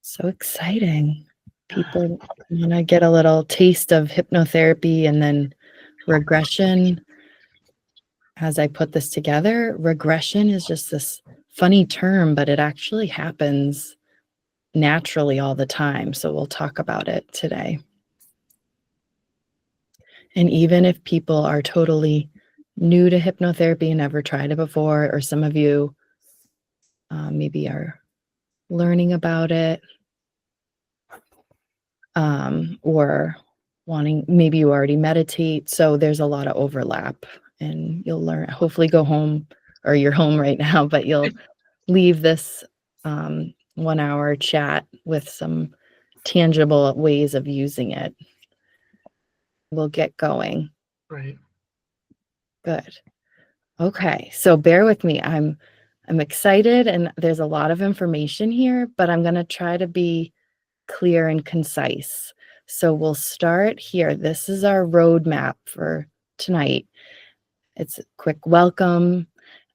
So exciting. People want to get a little taste of hypnotherapy and then regression. As I put this together, regression is just this funny term, but it actually happens naturally all the time. So we'll talk about it today. And even if people are totally new to hypnotherapy and never tried it before, or some of you maybe are learning about it, or wanting, maybe you already meditate. So there's a lot of overlap, and you'll learn, hopefully go home, or you're home right now, but you'll leave this 1 hour chat with some tangible ways of using it. We'll get going. Right. Good. Okay, so bear with me. I'm excited, and there's a lot of information here, but I'm going to try to be clear and concise. So we'll start here. This is our roadmap for tonight. It's a quick welcome,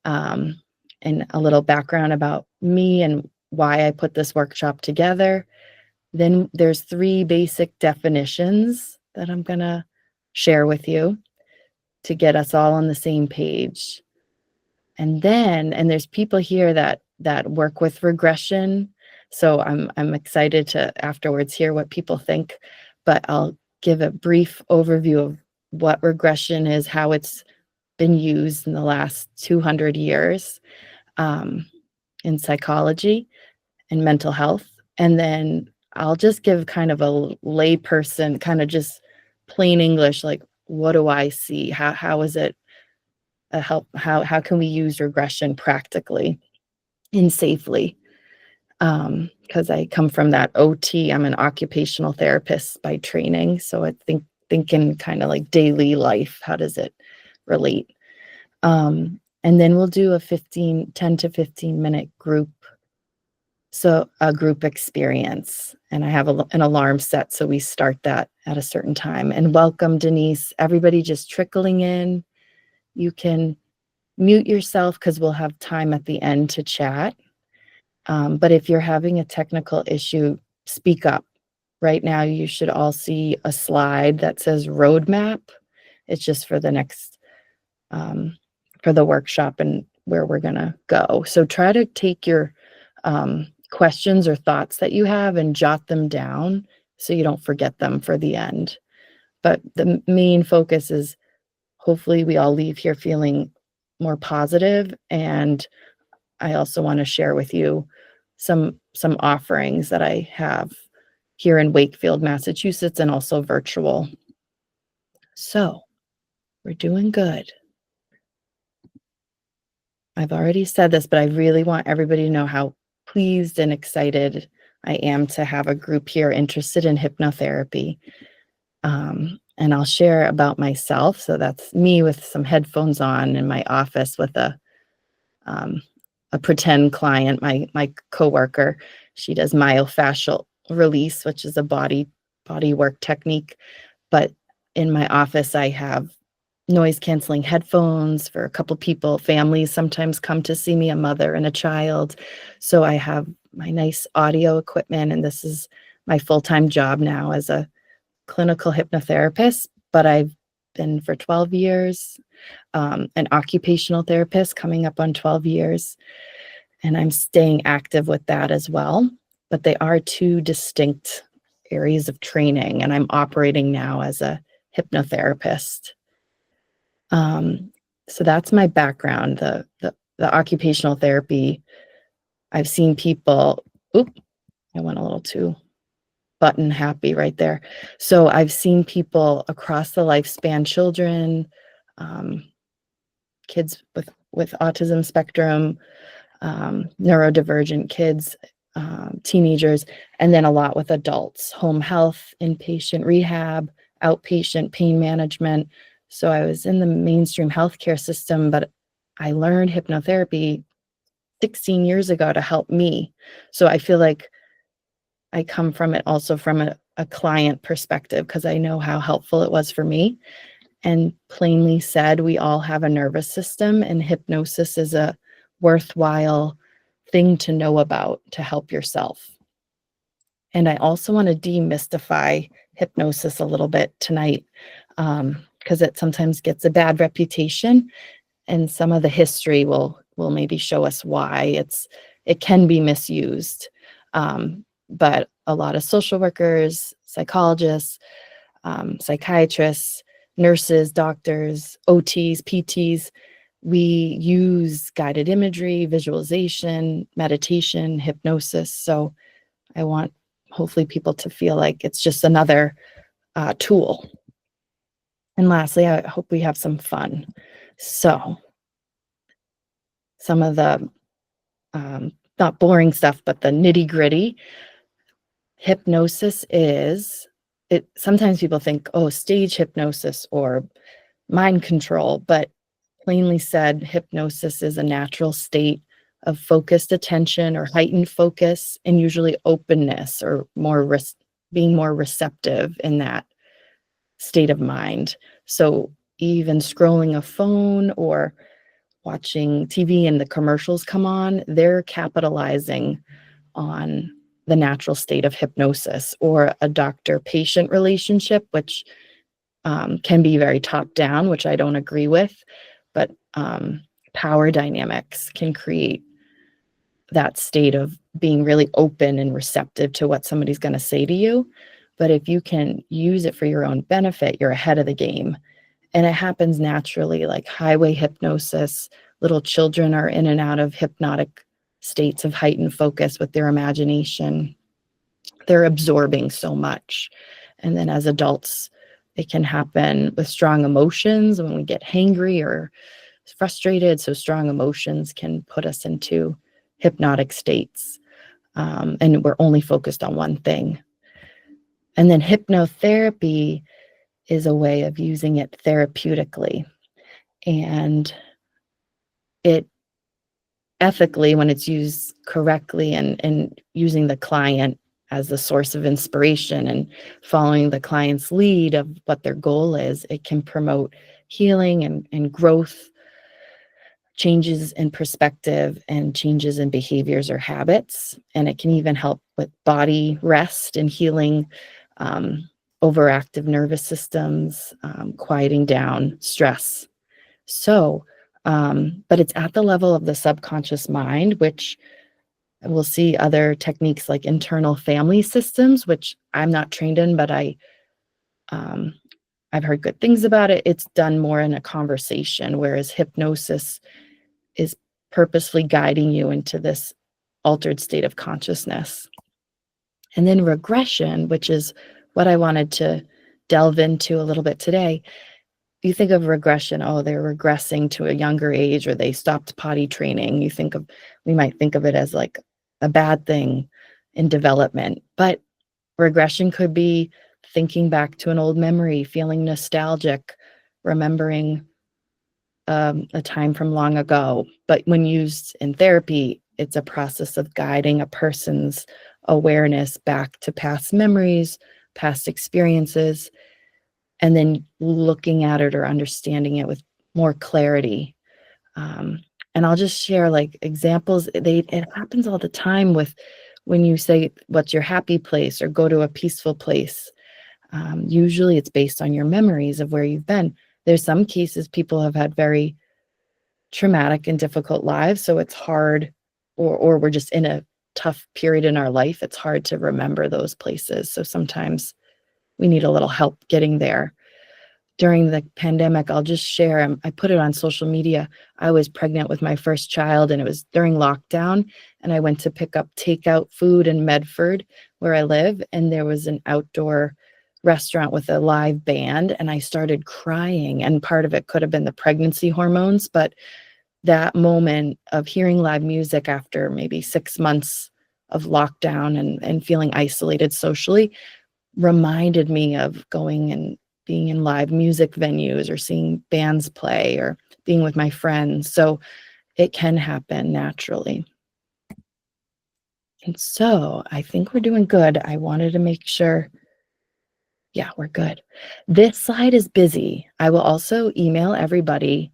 and a little background about me and why I put this workshop together. Then there's 3 basic definitions that I'm going to share with you to get us all on the same page. And then, and there's people here that work with regression. So I'm excited to afterwards hear what people think, but I'll give a brief overview of what regression is, how it's been used in the last 200 years in psychology and mental health. And then I'll just give kind of a layperson, kind of just plain English, like, what do I see? How is it a help? How can we use regression practically and safely? Because I come from that OT. I'm an occupational therapist by training, so I think in kind of like daily life, how does it relate? And then we'll do a 10 to 15 minute group. So a group experience, and I have an alarm set, so we start that at a certain time. And welcome, Denise. Everybody just trickling in. You can mute yourself because we'll have time at the end to chat. But if you're having a technical issue, speak up. Right now, you should all see a slide that says roadmap. It's just for the next, for the workshop and where we're going to go. So try to take your questions or thoughts that you have and jot them down so you don't forget them for the end. But the main focus is hopefully we all leave here feeling more positive. And I also want to share with you some offerings that I have here in Wakefield, Massachusetts, and also virtual. So we're doing good. I've already said this, but I really want everybody to know how pleased and excited I am to have a group here interested in hypnotherapy. And I'll share about myself. So that's me with some headphones on in my office with a pretend client, my coworker. She does myofascial release, which is a body work technique. But in my office, I have noise canceling headphones for a couple people. Families sometimes come to see me, a mother and a child. So I have my nice audio equipment, and this is my full-time job now as a clinical hypnotherapist, but I've been for 12 years, an occupational therapist coming up on 12 years, and I'm staying active with that as well. But they are 2 distinct areas of training, and I'm operating now as a hypnotherapist. So that's my background, the occupational therapy. I've seen people, I went a little too button happy right there. So I've seen people across the lifespan, children, kids with autism spectrum, neurodivergent kids, teenagers, and then a lot with adults, home health, inpatient rehab, outpatient pain management. So I was in the mainstream healthcare system, but I learned hypnotherapy 16 years ago to help me. So I feel like I come from it also from a client perspective, because I know how helpful it was for me. And plainly said, we all have a nervous system, and hypnosis is a worthwhile thing to know about to help yourself. And I also want to demystify hypnosis a little bit tonight, because it sometimes gets a bad reputation, and some of the history will maybe show us why it can be misused. But a lot of social workers, psychologists, psychiatrists, nurses, doctors, OTs, PTs, we use guided imagery, visualization, meditation, hypnosis. So I want hopefully people to feel like it's just another tool. And lastly, I hope we have some fun. So some of the not boring stuff, but the nitty gritty. Hypnosis is it. Sometimes people think, oh, stage hypnosis or mind control, but plainly said, hypnosis is a natural state of focused attention or heightened focus, and usually openness or being more receptive in that state of mind. So even scrolling a phone or watching TV and the commercials come on, they're capitalizing on the natural state of hypnosis, or a doctor-patient relationship, which can be very top down, which I don't agree with, but power dynamics can create that state of being really open and receptive to what somebody's going to say to you. But if you can use it for your own benefit, you're ahead of the game. And it happens naturally, like highway hypnosis. Little children are in and out of hypnotic states of heightened focus with their imagination. They're absorbing so much. And then as adults, it can happen with strong emotions when we get hangry or frustrated. So strong emotions can put us into hypnotic states. And we're only focused on one thing. And then hypnotherapy is a way of using it therapeutically. And it ethically, when it's used correctly, and using the client as the source of inspiration and following the client's lead of what their goal is, it can promote healing and growth, changes in perspective, and changes in behaviors or habits. And it can even help with body rest and healing, overactive nervous systems, quieting down stress. So, but it's at the level of the subconscious mind, which we'll see other techniques like internal family systems, which I'm not trained in, but um, I've heard good things about it. It's done more in a conversation, whereas hypnosis is purposefully guiding you into this altered state of consciousness. And then regression, which is what I wanted to delve into a little bit today. You think of regression, oh, they're regressing to a younger age, or they stopped potty training. We might think of it as like a bad thing in development, but regression could be thinking back to an old memory, feeling nostalgic, remembering a time from long ago. But when used in therapy, it's a process of guiding a person's awareness back to past memories, past experiences, and then looking at it or understanding it with more clarity. And I'll just share like examples. It happens all the time with when you say, what's your happy place, or go to a peaceful place. Usually it's based on your memories of where you've been. There's some cases people have had very traumatic and difficult lives, so it's hard, or we're just in a tough period in our life. It's hard to remember those places. So sometimes we need a little help getting there. During the pandemic, I'll just share, I put it on social media. I was pregnant with my first child, and it was during lockdown, and I went to pick up takeout food in Medford, where I live, and there was an outdoor restaurant with a live band, and I started crying. And part of it could have been the pregnancy hormones, but that moment of hearing live music after maybe 6 months of lockdown and feeling isolated socially reminded me of going and being in live music venues, or seeing bands play, or being with my friends. So it can happen naturally. And so I think we're doing good. I wanted to make sure. Yeah, we're good. This slide is busy. I will also email everybody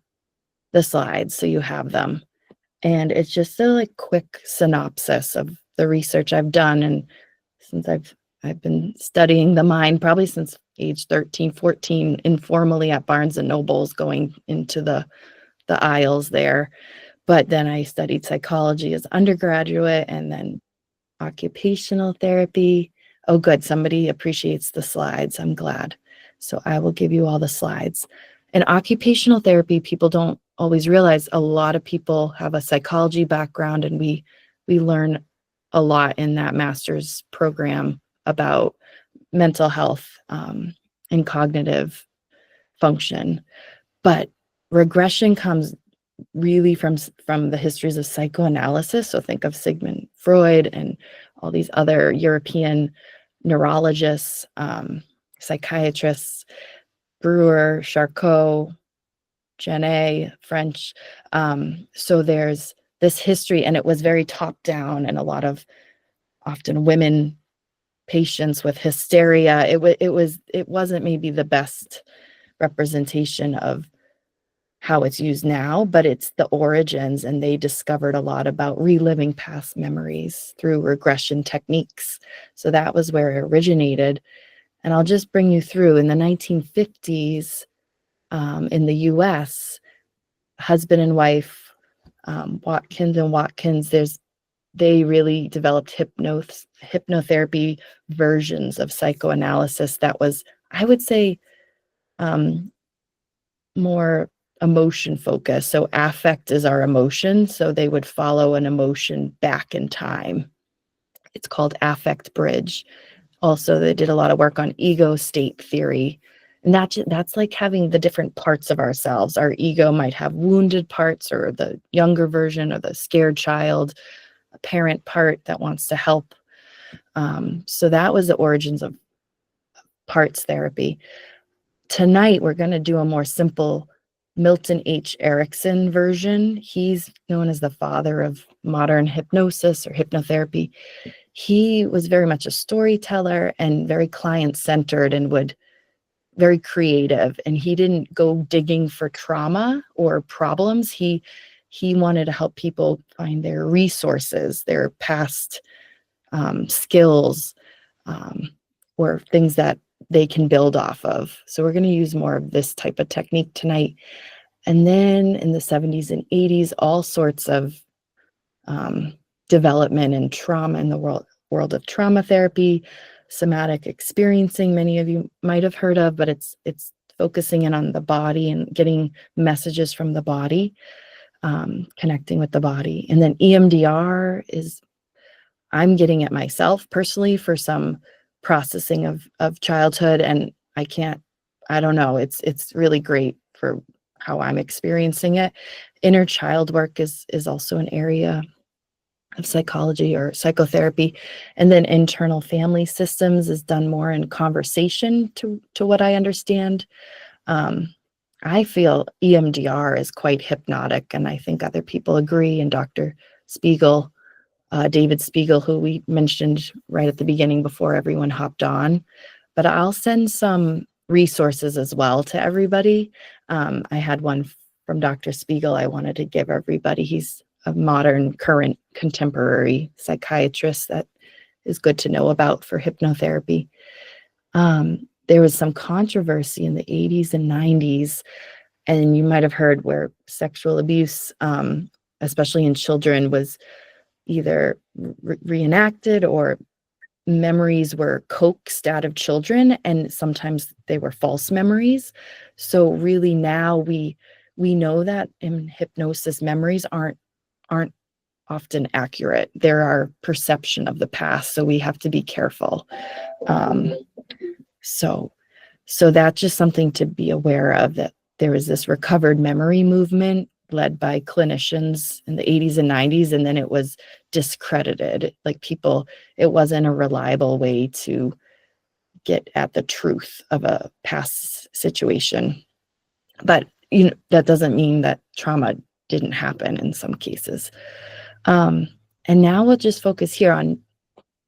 the slides so you have them. And it's just a like quick synopsis of the research I've done and since I've been studying the mind probably since age 13, 14, informally at Barnes and Nobles, going into the aisles there. But then I studied psychology as undergraduate and then occupational therapy. Oh, good. Somebody appreciates the slides. I'm glad. So I will give you all the slides. In occupational therapy, people don't always realize a lot of people have a psychology background, and we learn a lot in that master's program about mental health and cognitive function. But regression comes really from the histories of psychoanalysis. So think of Sigmund Freud and all these other European neurologists, psychiatrists, Brewer, Charcot, Genet, French. So there's this history, and it was very top down, and a lot of often women patients with hysteria. It wasn't maybe the best representation of how it's used now, but it's the origins, and they discovered a lot about reliving past memories through regression techniques. So that was where it originated. And I'll just bring you through. In the 1950s, in the US, husband and wife, Watkins and Watkins, they really developed hypnotherapy versions of psychoanalysis that was, I would say, more emotion focused. So affect is our emotion. So they would follow an emotion back in time. It's called affect bridge. Also, they did a lot of work on ego state theory. And that's like having the different parts of ourselves. Our ego might have wounded parts, or the younger version, or the scared child, a parent part that wants to help. So that was the origins of parts therapy. Tonight, we're going to do a more simple Milton H. Erickson version. He's known as the father of modern hypnosis or hypnotherapy. He was very much a storyteller and very client-centered, and very creative. And he didn't go digging for trauma or problems. He wanted to help people find their resources, their past skills, or things that they can build off of. So we're going to use more of this type of technique tonight. And then in the 70s and 80s, all sorts of development and trauma in the world of trauma therapy, somatic experiencing, many of you might have heard of, but it's focusing in on the body and getting messages from the body, connecting with the body. And then EMDR is, I'm getting it myself personally for some processing of childhood, and I don't know, it's really great for how I'm experiencing it. Inner child work is also an area of psychology or psychotherapy. And then internal family systems is done more in conversation, to what I understand. I feel EMDR is quite hypnotic, and I think other people agree. And Dr. Spiegel, David Spiegel, who we mentioned right at the beginning before everyone hopped on. But I'll send some resources as well to everybody. I had one from Dr. Spiegel I wanted to give everybody. He's a modern, current, contemporary psychiatrist that is good to know about for hypnotherapy. There was some controversy in the 80s and 90s, and you might have heard, where sexual abuse, especially in children, was either reenacted, or memories were coaxed out of children, and sometimes they were false memories. So really now we know that in hypnosis, memories aren't often accurate. They're our perception of the past, so we have to be careful. So that's just something to be aware of, that there was this recovered memory movement led by clinicians in the 80s and 90s, and then it was discredited. Like, it wasn't a reliable way to get at the truth of a past situation. But that doesn't mean that trauma didn't happen in some cases. And now we'll just focus here on,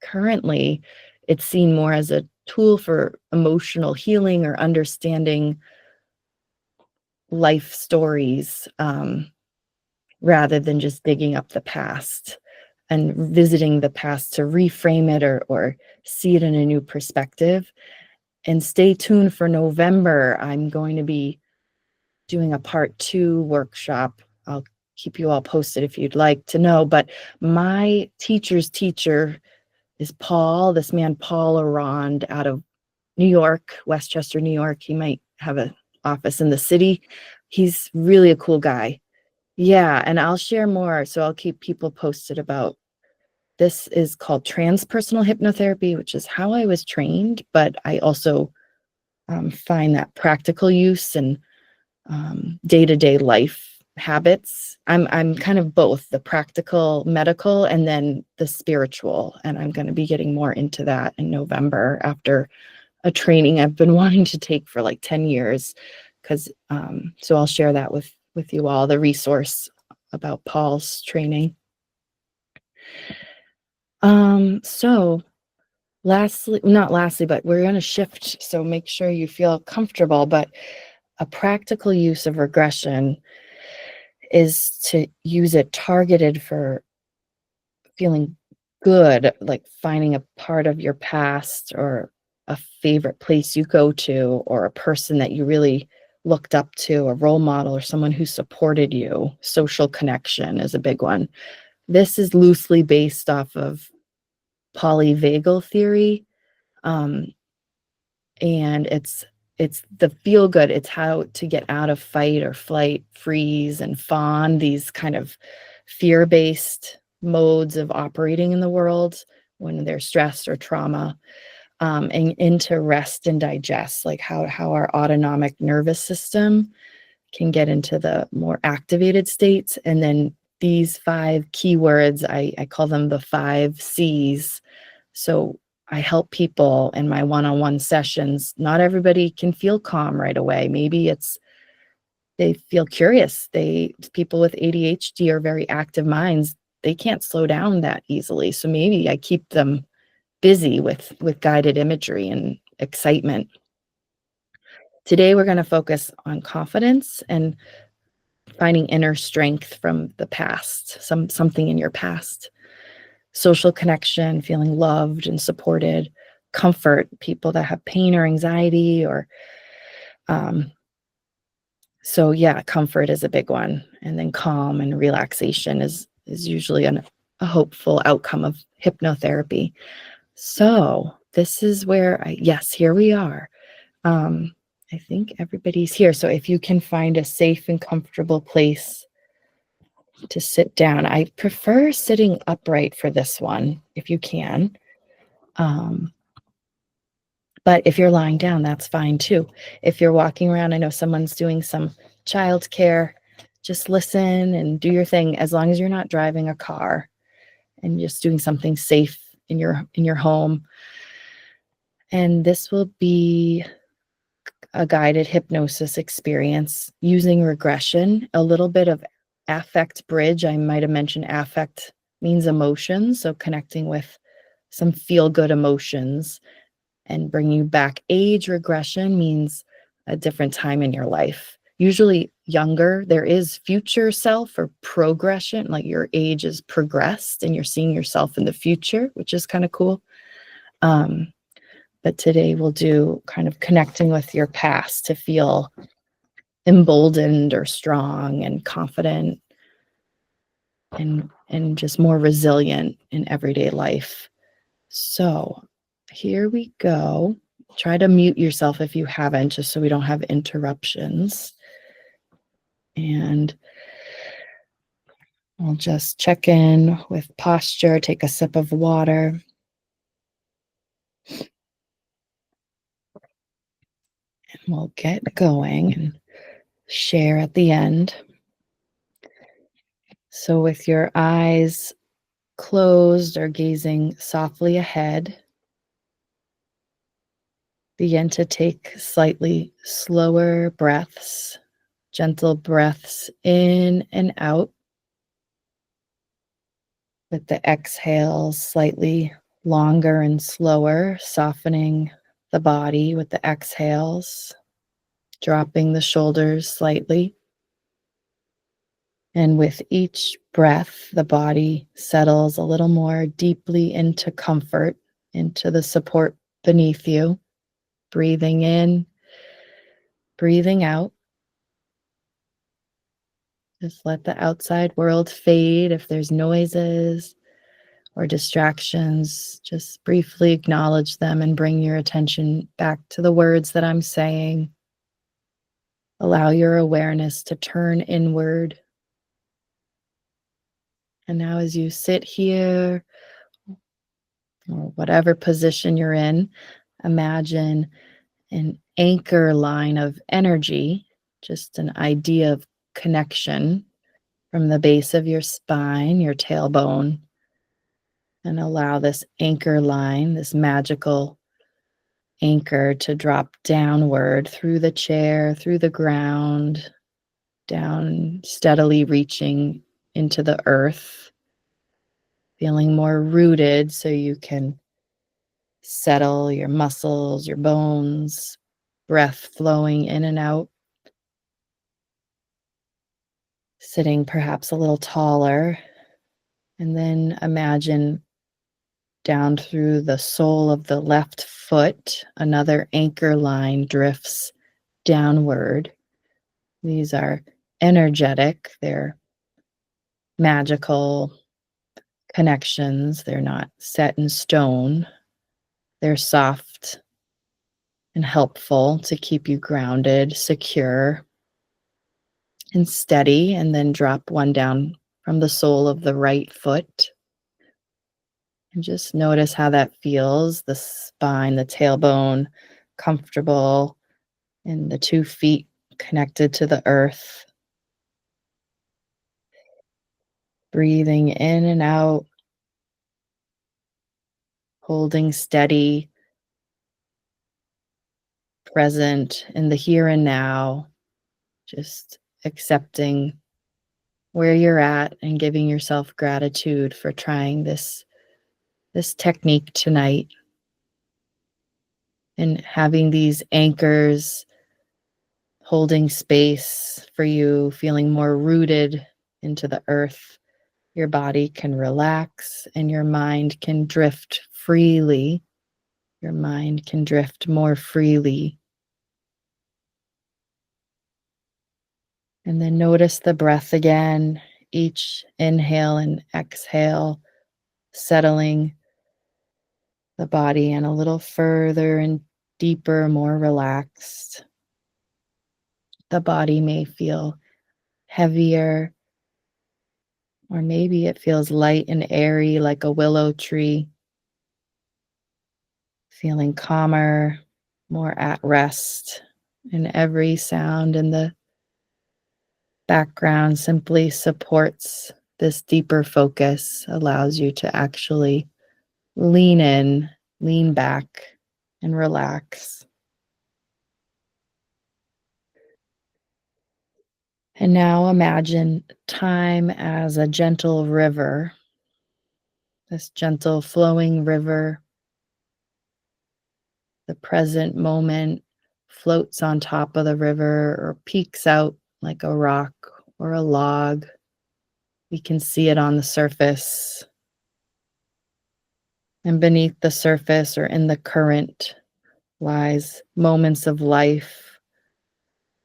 currently, it's seen more as a tool for emotional healing or understanding life stories, rather than just digging up the past. and visiting the past to reframe it or see it in a new perspective. And stay tuned for November. I'm going to be doing a part 2 workshop. I'll keep you all posted if you'd like to know. But my teacher's teacher is Paul, this man, Paul Arond, out of New York, Westchester, New York. He might have an office in the city. He's really a cool guy. Yeah, and I'll share more. So I'll keep people posted about this. Is called transpersonal hypnotherapy, which is how I was trained, but I also find that practical use and day-to-day life habits. I'm kind of both the practical medical and then the spiritual, and I'm going to be getting more into that in November after a training I've been wanting to take for like 10 years. Because so I'll share that with you all, the resource about Paul's training. So not lastly, but we're going to shift, so make sure you feel comfortable. But a practical use of regression is to use it targeted for feeling good, like finding a part of your past or a favorite place you go to, or a person that you really looked up to, a role model or someone who supported you. Social connection is a big one. This is loosely based off of polyvagal theory. And it's the feel good. It's how to get out of fight or flight, freeze and fawn, these kind of fear-based modes of operating in the world when they're stressed or trauma, and into rest and digest, like how our autonomic nervous system can get into the more activated states. And then these 5 keywords, I call them the 5 C's. So I help people in my one-on-one sessions. Not everybody can feel calm right away. Maybe they feel curious. People with ADHD or very active minds, they can't slow down that easily. So maybe I keep them busy with guided imagery and excitement. Today we're going to focus on confidence and finding inner strength from the past, something in your past. Social connection, feeling loved and supported, comfort, people that have pain or anxiety, or so yeah, comfort is a big one. And then calm and relaxation is usually a hopeful outcome of hypnotherapy. So this is where yes, here we are. I think everybody's here. So if you can find a safe and comfortable place to sit down. I prefer sitting upright for this one, if you can. But if you're lying down, that's fine too. If you're walking around, I know someone's doing some childcare, just listen and do your thing, as long as you're not driving a car and just doing something safe in your home. And this will be a guided hypnosis experience using regression, a little bit of affect bridge. I might have mentioned affect means emotions, so connecting with some feel-good emotions and bringing you back. Age regression means a different time in your life, usually younger. There is future self or progression, like your age is progressed and you're seeing yourself in the future, which is kind of cool. But today we'll do kind of connecting with your past to feel emboldened or strong and confident and just more resilient in everyday life. So here we go. Try to mute yourself if you haven't, just so we don't have interruptions. And we'll just check in with posture, take a sip of water. And we'll get going and share at the end. So with your eyes closed or gazing softly ahead, begin to take slightly slower breaths, gentle breaths in and out, with the exhales slightly longer and slower, softening the body with the exhales, dropping the shoulders slightly. And with each breath, the body settles a little more deeply into comfort, into the support beneath you. Breathing in, breathing out. Just let the outside world fade if there's noises or distractions. Just briefly acknowledge them and bring your attention back to the words that I'm saying. Allow your awareness to turn inward. And now, as you sit here, or whatever position you're in, imagine an anchor line of energy, just an idea of connection from the base of your spine, your tailbone, and allow this anchor line, this magical anchor, to drop downward through the chair, through the ground, down, steadily reaching into the earth, feeling more rooted so you can settle your muscles, your bones, breath flowing in and out, sitting perhaps a little taller. And then imagine down through the sole of the left foot, another anchor line drifts downward. These are energetic, they're magical connections, they're not set in stone, they're soft and helpful to keep you grounded, secure, and steady. And then drop one down from the sole of the right foot. And just notice how that feels, the spine, the tailbone, comfortable, and the 2 feet connected to the earth. Breathing in and out, holding steady, present in the here and now, just accepting where you're at and giving yourself gratitude for trying this technique tonight, and having these anchors holding space for you, feeling more rooted into the earth. Your body can relax and your mind can drift freely. Your mind can drift more freely. And then notice the breath again, each inhale and exhale, settling the body in a little further and deeper, more relaxed. The body may feel heavier, or maybe it feels light and airy like a willow tree, feeling calmer, more at rest. And every sound in the background simply supports this deeper focus, allows you to actually lean in, lean back, and relax. And now imagine time as a gentle river, this gentle flowing river. The present moment floats on top of the river or peeks out like a rock or a log. We can see it on the surface. And beneath the surface or in the current lies moments of life,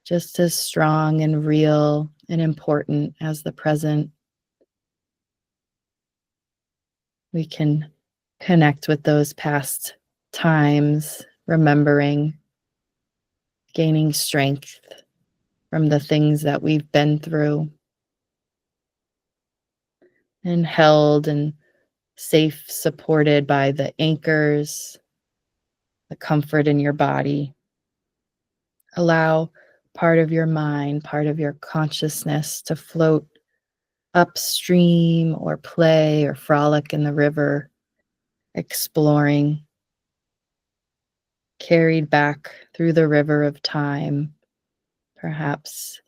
just as strong and real and important as the present. We can connect with those past times, remembering, gaining strength from the things that we've been through, and held and safe, supported by the anchors, the comfort in your body. Allow part of your mind, part of your consciousness to float upstream or play or frolic in the river, exploring, carried back through the river of time, perhaps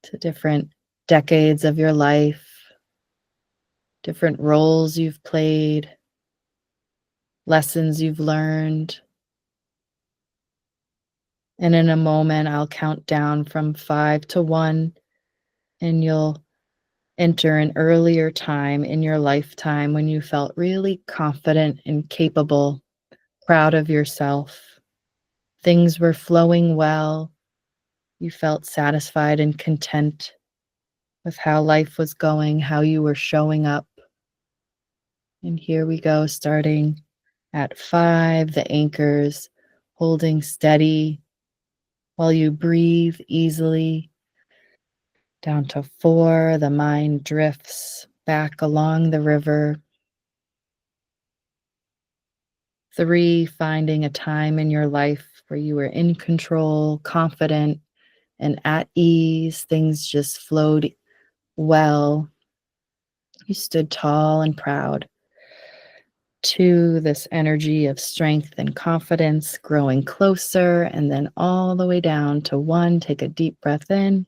to different decades of your life, different roles you've played, lessons you've learned. And in a moment, I'll count down from 5 to 1, and you'll enter an earlier time in your lifetime when you felt really confident and capable, proud of yourself. Things were flowing well. You felt satisfied and content with how life was going, how you were showing up. And here we go, starting at 5, the anchors, holding steady while you breathe easily. Down to 4, the mind drifts back along the river. 3, finding a time in your life where you were in control, confident, and at ease. Things just flowed well. You stood tall and proud. 2, this energy of strength and confidence growing closer, and then all the way down to 1. Take a deep breath in,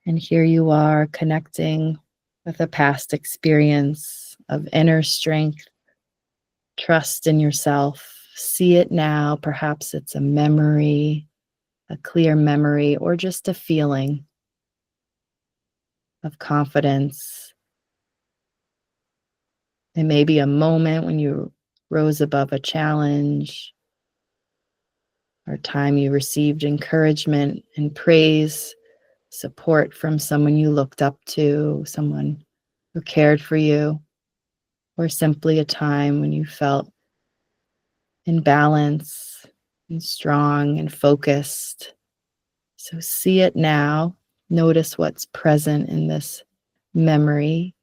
and here you are connecting with a past experience of inner strength, trust in yourself. See it now. Perhaps it's a memory, a clear memory, or just a feeling of confidence. It may be a moment when you rose above a challenge, or time you received encouragement and praise, support from someone you looked up to, someone who cared for you, or simply a time when you felt in balance and strong and focused. So see it now. Notice what's present in this memory,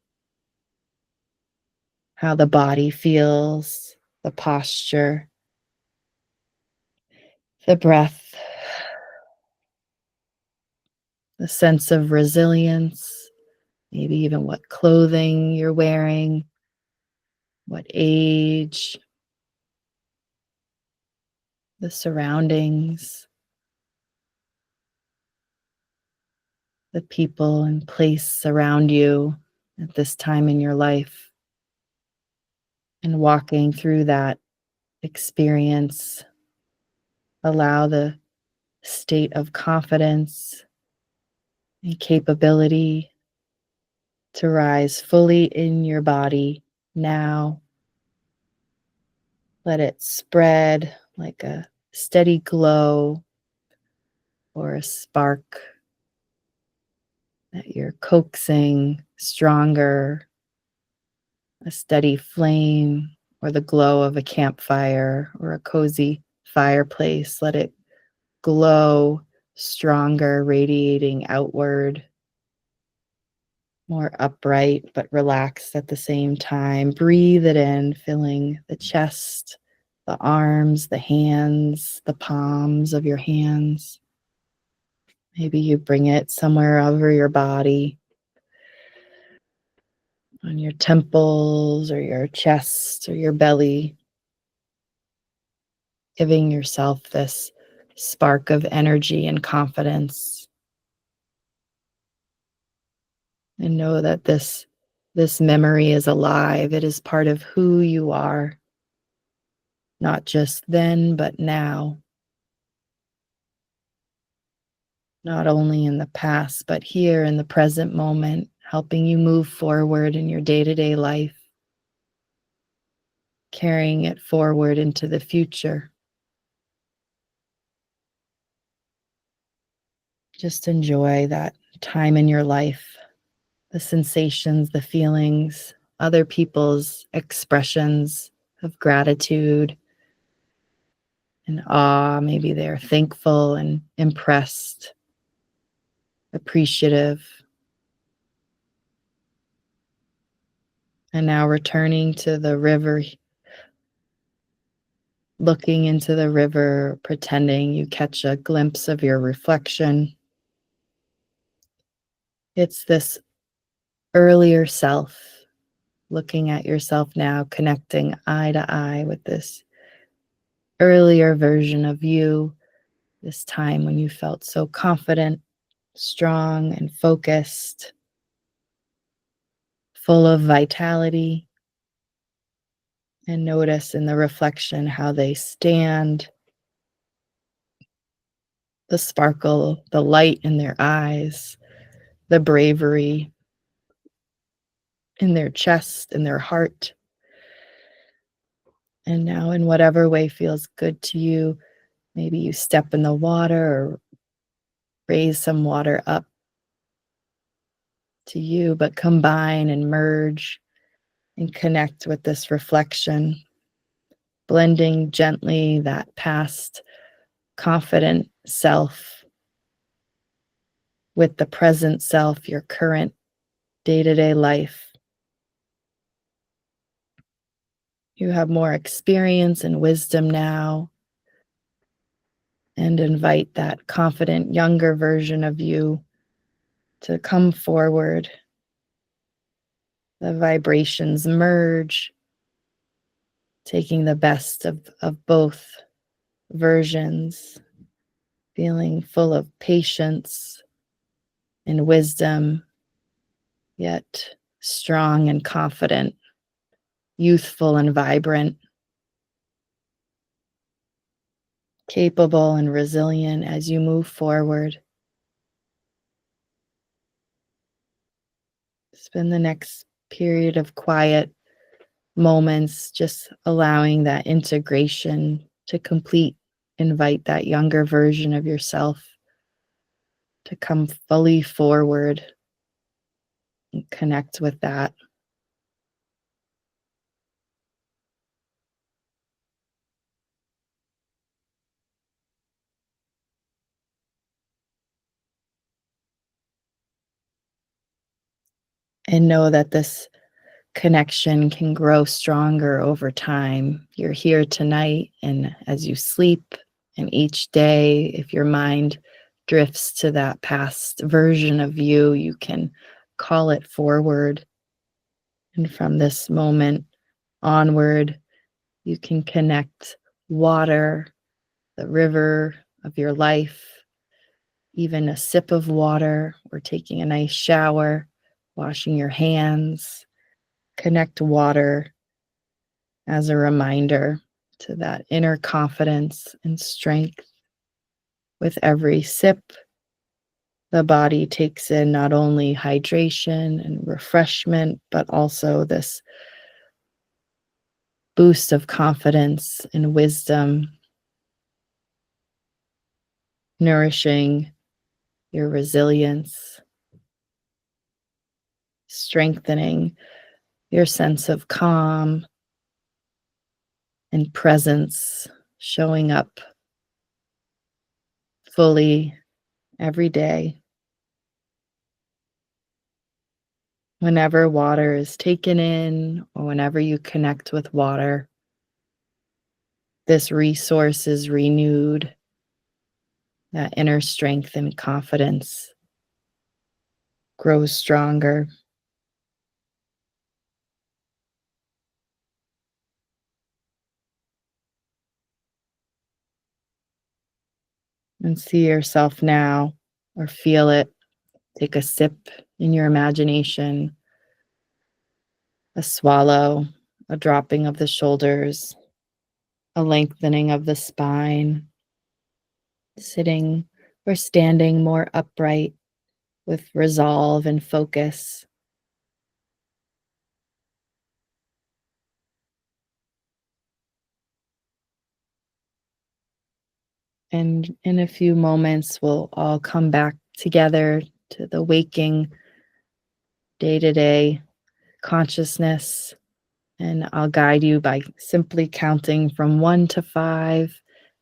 how the body feels, the posture, the breath, the sense of resilience, maybe even what clothing you're wearing, what age, the surroundings, the people and place around you at this time in your life. And walking through that experience, allow the state of confidence and capability to rise fully in your body now. Let it spread like a steady glow or a spark that you're coaxing stronger, a steady flame, or the glow of a campfire or a cozy fireplace. Let it glow stronger, radiating outward, more upright but relaxed at the same time. Breathe it in, filling the chest, the arms, the hands, the palms of your hands. Maybe you bring it somewhere over your body, on your temples or your chest or your belly, giving yourself this spark of energy and confidence. And know that this memory is alive. It is part of who you are, not just then, but now. Not only in the past, but here in the present moment, helping you move forward in your day-to-day life, carrying it forward into the future. Just enjoy that time in your life, the sensations, the feelings, other people's expressions of gratitude and awe. Maybe they're thankful and impressed, appreciative. And now returning to the river, looking into the river, pretending you catch a glimpse of your reflection. It's this earlier self, looking at yourself now, connecting eye to eye with this earlier version of you, this time when you felt so confident, strong, and focused, full of vitality. And notice in the reflection how they stand, the sparkle, the light in their eyes, the bravery, in their chest, in their heart. And now, in whatever way feels good to you, maybe you step in the water or raise some water up to you, but combine and merge and connect with this reflection, blending gently that past confident self with the present self, your current day-to-day life. You have more experience and wisdom now, and invite that confident younger version of you to come forward. The vibrations merge, taking the best of both versions, feeling full of patience and wisdom, yet strong and confident, youthful and vibrant, capable and resilient as you move forward. Spend the next period of quiet moments just allowing that integration to complete. Invite that younger version of yourself to come fully forward and connect with that. And know that this connection can grow stronger over time. You're here tonight, and as you sleep, and each day, if your mind drifts to that past version of you, you can call it forward. And from this moment onward, you can connect water, the river of your life, even a sip of water, or taking a nice shower, washing your hands. Connect water as a reminder to that inner confidence and strength. With every sip, the body takes in not only hydration and refreshment, but also this boost of confidence and wisdom, nourishing your resilience, strengthening your sense of calm and presence, showing up fully every day. Whenever water is taken in, or whenever you connect with water, this resource is renewed. That inner strength and confidence grows stronger. And see yourself now, or feel it. Take a sip in your imagination, a swallow, a dropping of the shoulders, a lengthening of the spine, sitting or standing more upright with resolve and focus. And in a few moments, we'll all come back together to the waking day-to-day consciousness. And I'll guide you by simply counting from 1 to 5,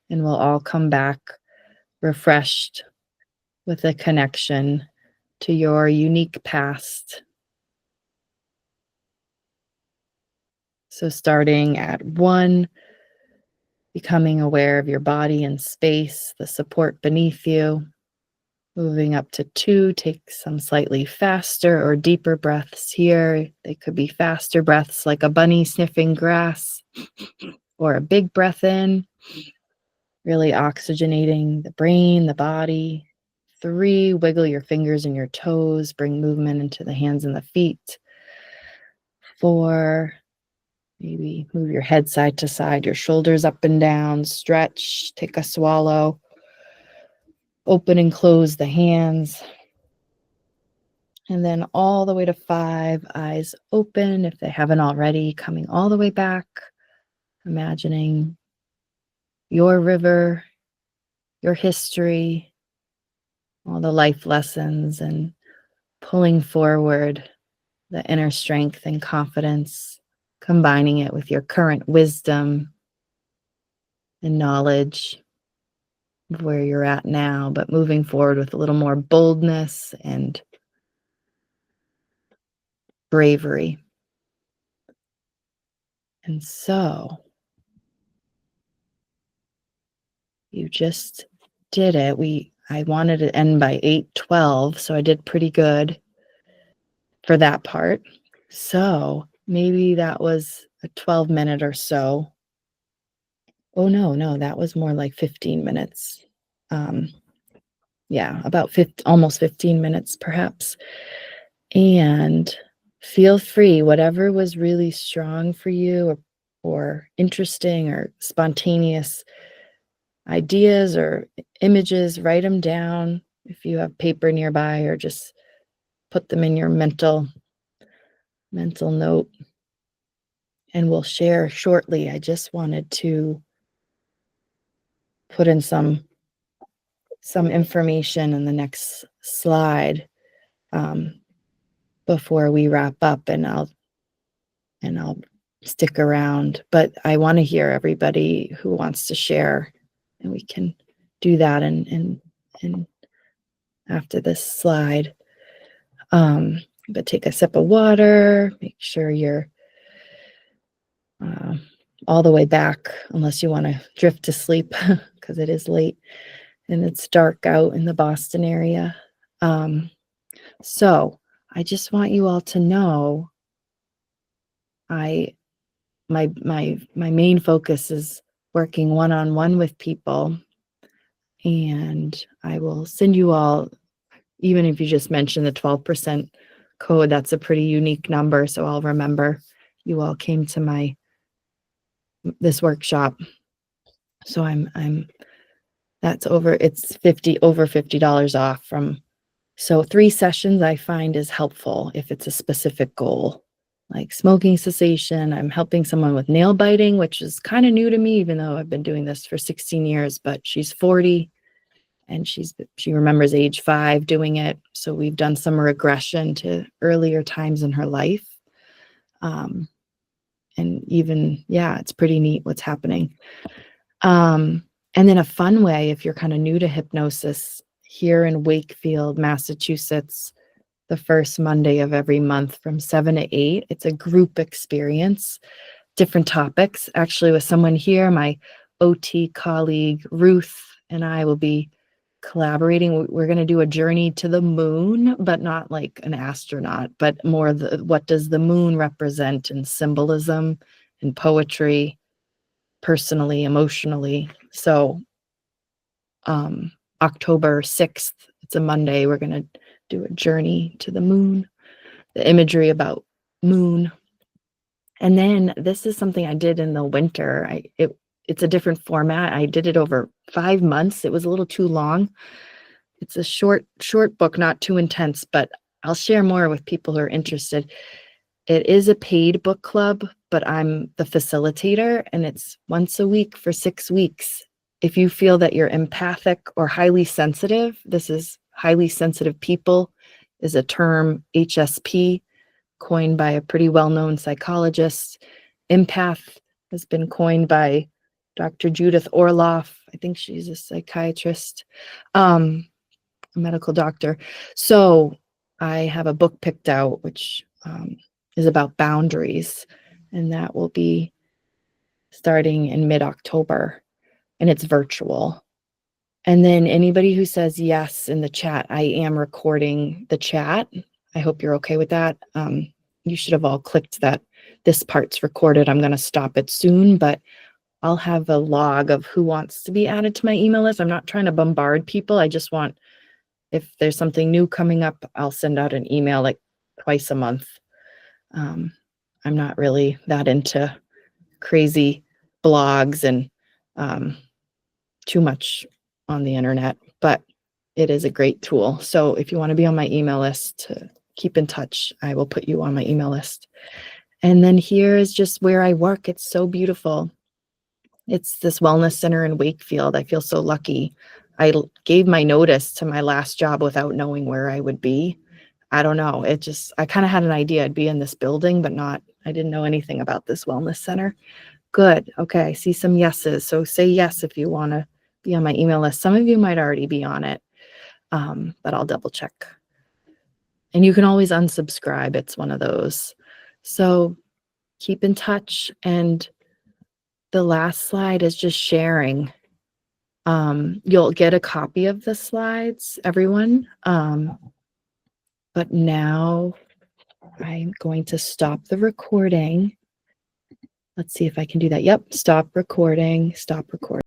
and we'll all come back refreshed with a connection to your unique past. So starting at 1, becoming aware of your body and space, the support beneath you. Moving up to 2, take some slightly faster or deeper breaths here. They could be faster breaths like a bunny sniffing grass, or a big breath in, really oxygenating the brain, the body. 3, wiggle your fingers and your toes, bring movement into the hands and the feet. 4, maybe move your head side to side, your shoulders up and down, stretch, take a swallow, open and close the hands. And then all the way to 5, eyes open if they haven't already, coming all the way back, imagining your river, your history, all the life lessons, and pulling forward the inner strength and confidence, combining it with your current wisdom and knowledge of where you're at now, but moving forward with a little more boldness and bravery. And so you just did it. I wanted to end by 8:12, so I did pretty good for that part. So maybe that was a 12-minute or so. Oh, no, that was more like 15 minutes. Yeah, about almost 15 minutes perhaps. And feel free, whatever was really strong for you or interesting or spontaneous ideas or images, write them down if you have paper nearby, or just put them in your mental note, and we'll share shortly. I just wanted to put in some information in the next slide before we wrap up, and I'll stick around. But I want to hear everybody who wants to share, and we can do that and after this slide. But take a sip of water, make sure you're all the way back, unless you want to drift to sleep because it is late and it's dark out in the Boston area. So I just want you all to know my main focus is working one-on-one with people, and I will send you all, even if you just mention the 12% code, that's a pretty unique number, so I'll remember you all came to this workshop. So that's over $50 off from. So 3 sessions I find is helpful if it's a specific goal, like smoking cessation. I'm helping someone with nail biting, which is kind of new to me, even though I've been doing this for 16 years, but she's 40 and she remembers age 5 doing it. So we've done some regression to earlier times in her life. And even, yeah, it's pretty neat what's happening. And then a fun way, if you're kind of new to hypnosis, here in Wakefield, Massachusetts, the first Monday of every month from 7 to 8, it's a group experience, different topics. Actually, with someone here, my OT colleague, Ruth, and I will be collaborating. We're going to do a journey to the moon, but not like an astronaut, but more what does the moon represent in symbolism and poetry, personally, emotionally. So October 6th, it's a Monday, we're going to do a journey to the moon, the imagery about moon. And then this is something I did in the winter. It's a different format. I did it over 5 months. It was a little too long. It's a short book, not too intense, but I'll share more with people who are interested. It is a paid book club, but I'm the facilitator, and it's once a week for 6 weeks. If you feel that you're empathic or highly sensitive, this is highly sensitive people, is a term, HSP, coined by a pretty well-known psychologist. Empath has been coined by Dr. Judith Orloff. I think she's a psychiatrist, a medical doctor. So I have a book picked out, which is about boundaries, and that will be starting in mid-October, and it's virtual. And then anybody who says yes in the chat, I am recording the chat. I hope you're okay with that. You should have all clicked that this part's recorded. I'm going to stop it soon, but I'll have a log of who wants to be added to my email list. I'm not trying to bombard people. I just want, if there's something new coming up, I'll send out an email like twice a month. I'm not really that into crazy blogs and too much on the internet, but it is a great tool. So if you want to be on my email list keep in touch. I will put you on my email list. And then here is just where I work. It's so beautiful. It's this wellness center in Wakefield. I feel so lucky. I gave my notice to my last job without knowing where I would be. I don't know. I kind of had an idea I'd be in this building, but I didn't know anything about this wellness center. Good. Okay. I see some yeses. So say yes if you want to be on my email list. Some of you might already be on it, but I'll double check. And you can always unsubscribe. It's one of those. So keep in touch. And the last slide is just sharing. You'll get a copy of the slides, everyone. But now I'm going to stop the recording. Let's see if I can do that. Yep, stop recording, stop recording.